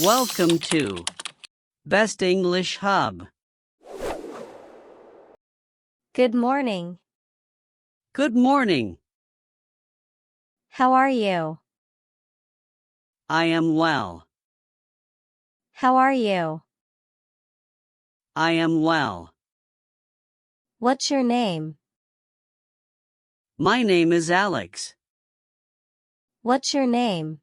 Welcome to Best English Hub. Good morning. Good morning. How are you? I am well. How are you? I am well. What's your name? My name is Alex. What's your name?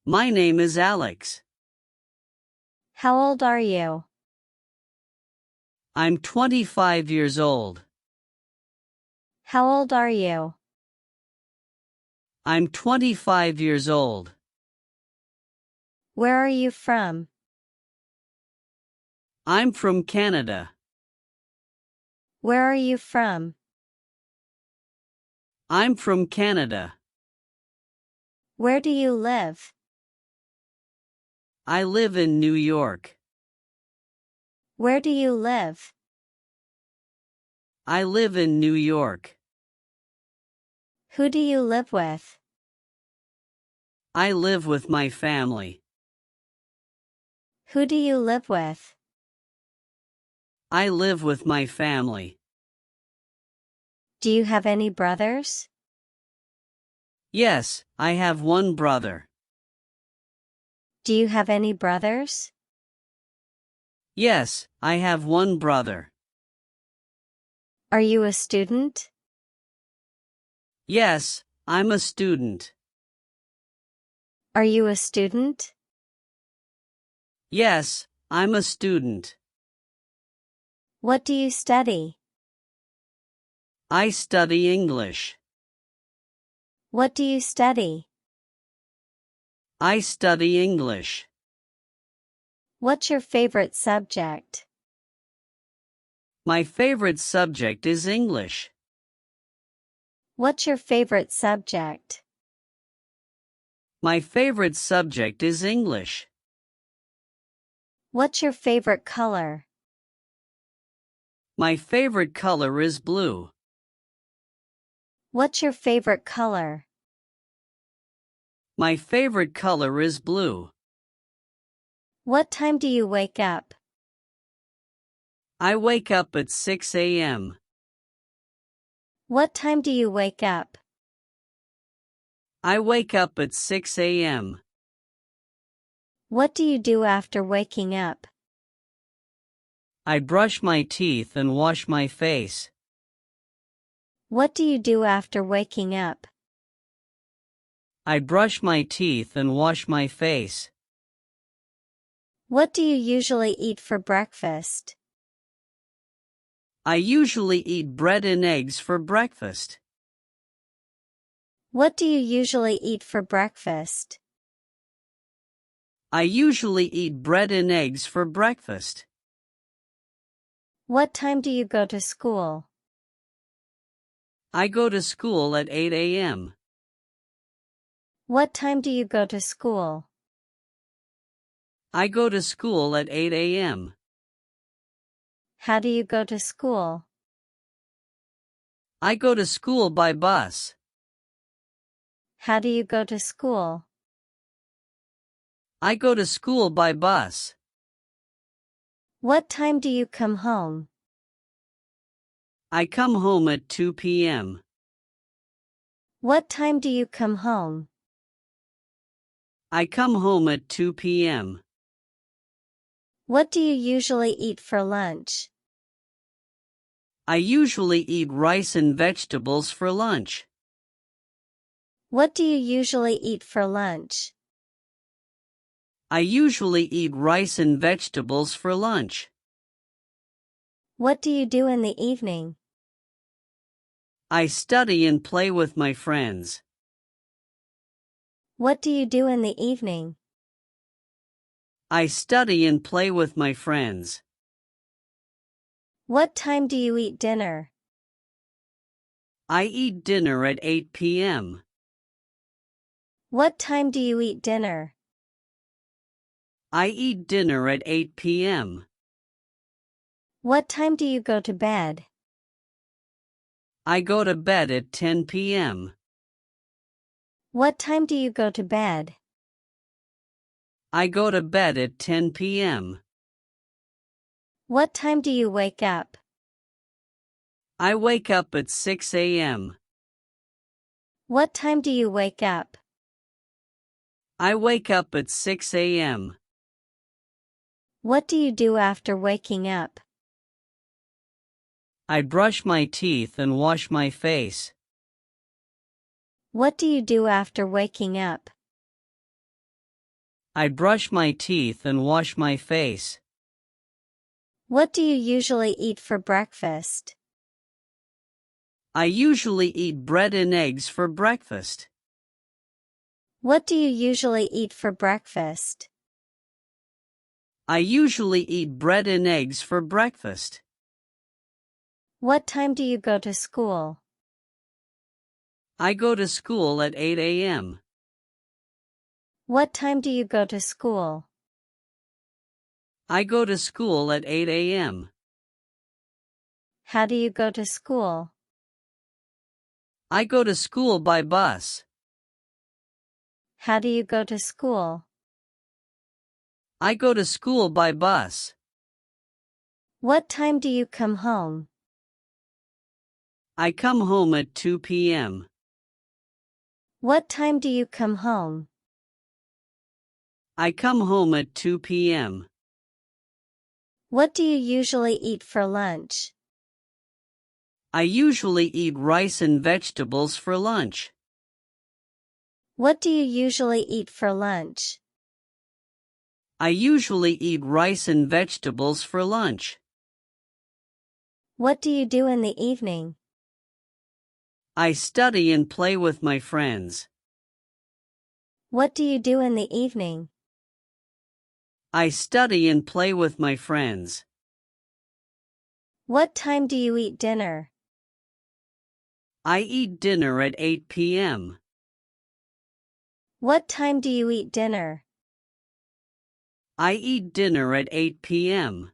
My name is Alex. How old are you? I'm 25 years old. How old are you? I'm 25 years old. Where are you from? I'm from Canada. Where are you from? I'm from Canada. Where do you live? I live in New York. Where do you live? I live in New York. Who do you live with? I live with my family. Who do you live with? I live with my family. Do you have any brothers? Yes, I have one brother. Do you have any brothers? Yes, I have one brother. Are you a student? Yes, I'm a student. Are you a student? Yes, I'm a student. What do you study? I study English. What do you study? I study English. What's your favorite subject? My favorite subject is English. What's your favorite subject? My favorite subject is English. What's your favorite color? My favorite color is blue. What's your favorite color? My favorite color is blue. What time do you wake up? I wake up at 6 a.m. What time do you wake up? I wake up at 6 a.m. What do you do after waking up? I brush my teeth and wash my face. What do you do after waking up? I brush my teeth and wash my face. What do you usually eat for breakfast? I usually eat bread and eggs for breakfast. What do you usually eat for breakfast? I usually eat bread and eggs for breakfast. What time do you go to school? I go to school at 8 a.m. What time do you go to school? I go to school at 8 a.m. How do you go to school? I go to school by bus. How do you go to school? I go to school by bus. What time do you come home? I come home at 2 p.m. What time do you come home? I come home at 2 p.m. What do you usually eat for lunch? I usually eat rice and vegetables for lunch. What do you usually eat for lunch? I usually eat rice and vegetables for lunch. What do you do in the evening? I study and play with my friends. What do you do in the evening? I study and play with my friends. What time do you eat dinner? I eat dinner at 8 p.m. What time do you eat dinner? I eat dinner at 8 p.m. What time do you go to bed? I go to bed at 10 p.m. What time do you go to bed? I go to bed at 10 p.m. What time do you wake up? I wake up at 6 a.m. What time do you wake up? I wake up at 6 a.m. What do you do after waking up? I brush my teeth and wash my face. What do you do after waking up? I brush my teeth and wash my face. What do you usually eat for breakfast? I usually eat bread and eggs for breakfast. What do you usually eat for breakfast? I usually eat bread and eggs for breakfast. What time do you go to school? I go to school at 8 a.m. What time do you go to school? I go to school at 8 a.m. How do you go to school? I go to school by bus. How do you go to school? I go to school by bus. What time do you come home? I come home at 2 p.m. What time do you come home? I come home at 2 p.m. What do you usually eat for lunch? I usually eat rice and vegetables for lunch. What do you usually eat for lunch? I usually eat rice and vegetables for lunch. What do you do in the evening? I study and play with my friends. What do you do in the evening? I study and play with my friends. What time do you eat dinner? I eat dinner at 8 p.m. What time do you eat dinner? I eat dinner at 8 p.m.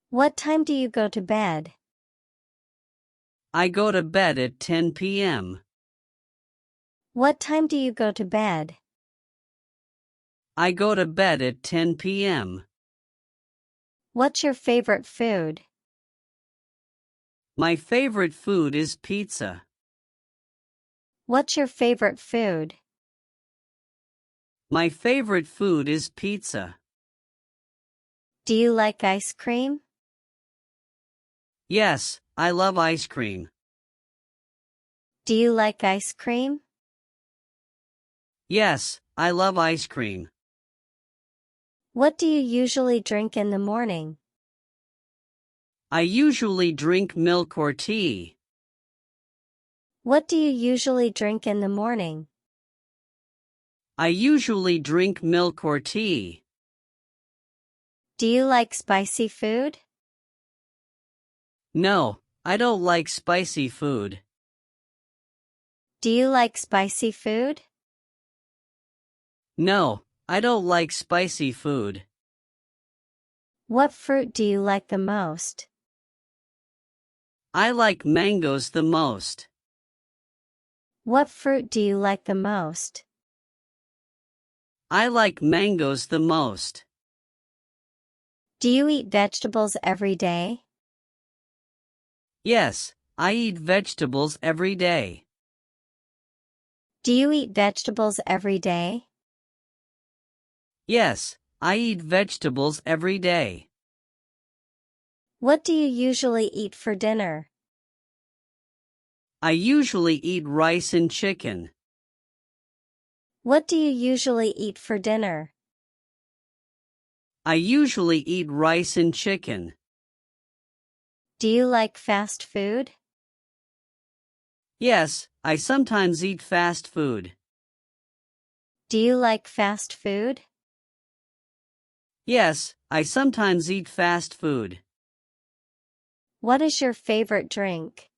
What time do you go to bed? I go to bed at 10 p.m. What time do you go to bed? I go to bed at 10 p.m. What's your favorite food? My favorite food is pizza. What's your favorite food? My favorite food is pizza. Do you like ice cream? Yes, I love ice cream. Do you like ice cream? Yes, I love ice cream. What do you usually drink in the morning? I usually drink milk or tea. What do you usually drink in the morning? I usually drink milk or tea. Do you like spicy food? No, I don't like spicy food. Do you like spicy food? No, I don't like spicy food. What fruit do you like the most? I like mangoes the most. What fruit do you like the most? I like mangoes the most. Do you eat vegetables every day? Yes, I eat vegetables every day. Do you eat vegetables every day? Yes, I eat vegetables every day. What do you usually eat for dinner? I usually eat rice and chicken. What do you usually eat for dinner? I usually eat rice and chicken. Do you like fast food? Yes, I sometimes eat fast food. Do you like fast food? Yes, I sometimes eat fast food. What is your favorite drink?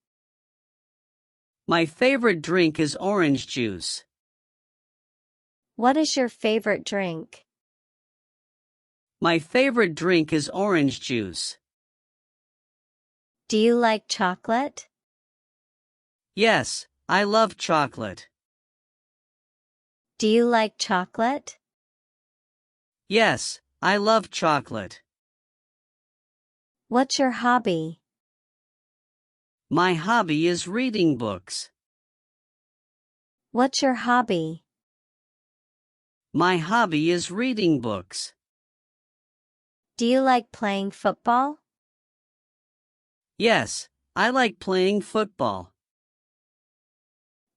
My favorite drink is orange juice. What is your favorite drink? My favorite drink is orange juice. Do you like chocolate? Yes, I love chocolate. Do you like chocolate? Yes, I love chocolate. What's your hobby? My hobby is reading books. What's your hobby? My hobby is reading books. Do you like playing football? Yes, I like playing football.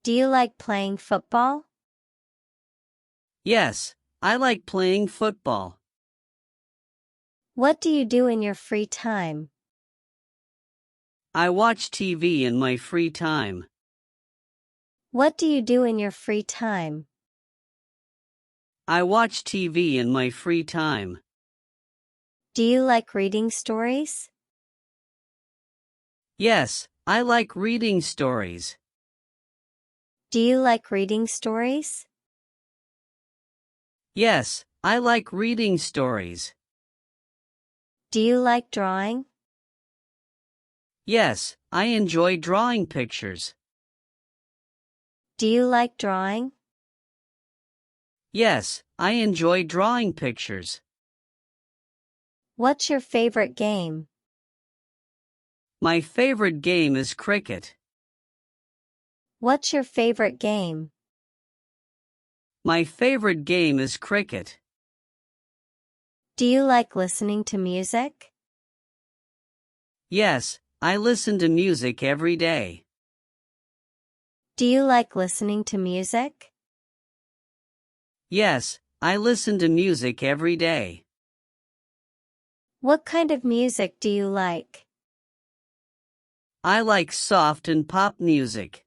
Do you like playing football? Yes, I like playing football. What do you do in your free time? I watch TV in my free time. What do you do in your free time? I watch TV in my free time. Do you like reading stories? Yes, I like reading stories. Do you like reading stories? Yes, I like reading stories. Do you like drawing? Yes, I enjoy drawing pictures. Do you like drawing? Yes, I enjoy drawing pictures. What's your favorite game? My favorite game is cricket. What's your favorite game? My favorite game is cricket. Do you like listening to music? Yes, I listen to music every day. Do you like listening to music? Yes, I listen to music every day. What kind of music do you like? I like soft and pop music.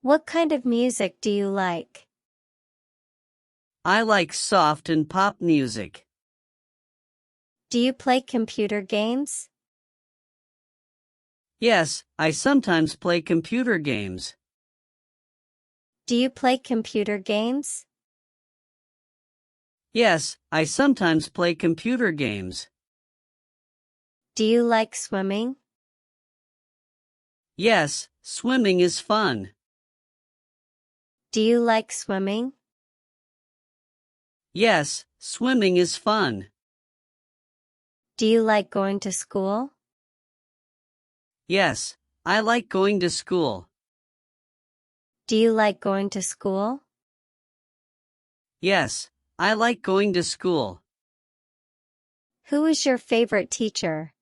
What kind of music do you like? I like soft and pop music. Do you play computer games? Yes, I sometimes play computer games. Do you play computer games? Yes, I sometimes play computer games. Do you like swimming? Yes, swimming is fun. Do you like swimming? Yes, swimming is fun. Do you like going to school? Yes, I like going to school. Do you like going to school? Yes, I like going to school. Who is your favorite teacher?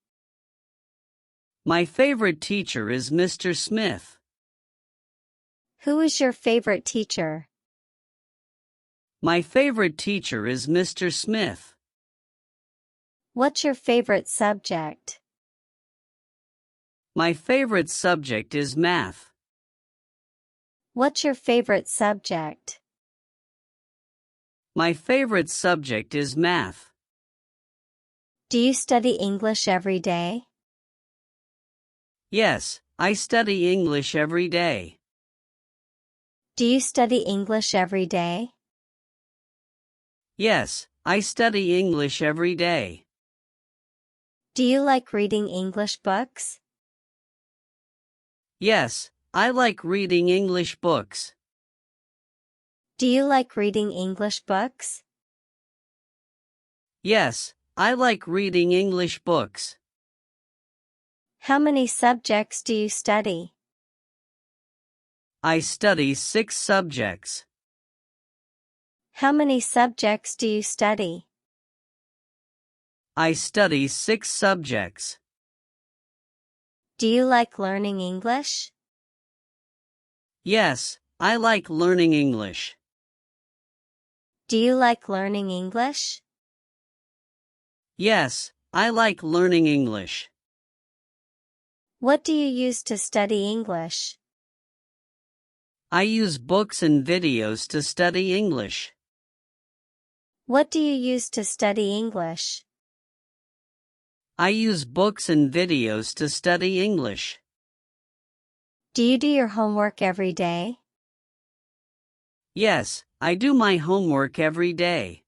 My favorite teacher is Mr. Smith. Who is your favorite teacher? My favorite teacher is Mr. Smith. What's your favorite subject? My favorite subject is math. What's your favorite subject? My favorite subject is math. Do you study English every day? Yes, I study English every day. Do you study English every day? Yes, I study English every day. Do you like reading English books? Yes, I like reading English books. Do you like reading English books? Yes, I like reading English books. How many subjects do you study? I study 6 subjects. How many subjects do you study? I study 6 subjects. Do you like learning English? Yes, I like learning English. Do you like learning English? Yes, I like learning English. What do you use to study English? I use books and videos to study English. What do you use to study English? I use books and videos to study English. Do you do your homework every day? Yes, I do my homework every day.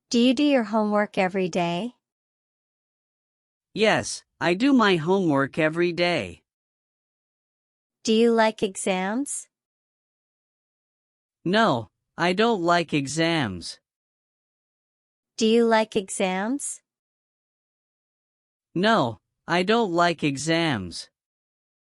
Do you do your homework every day? Yes, I do my homework every day. Do you like exams? No, I don't like exams. Do you like exams? No, I don't like exams.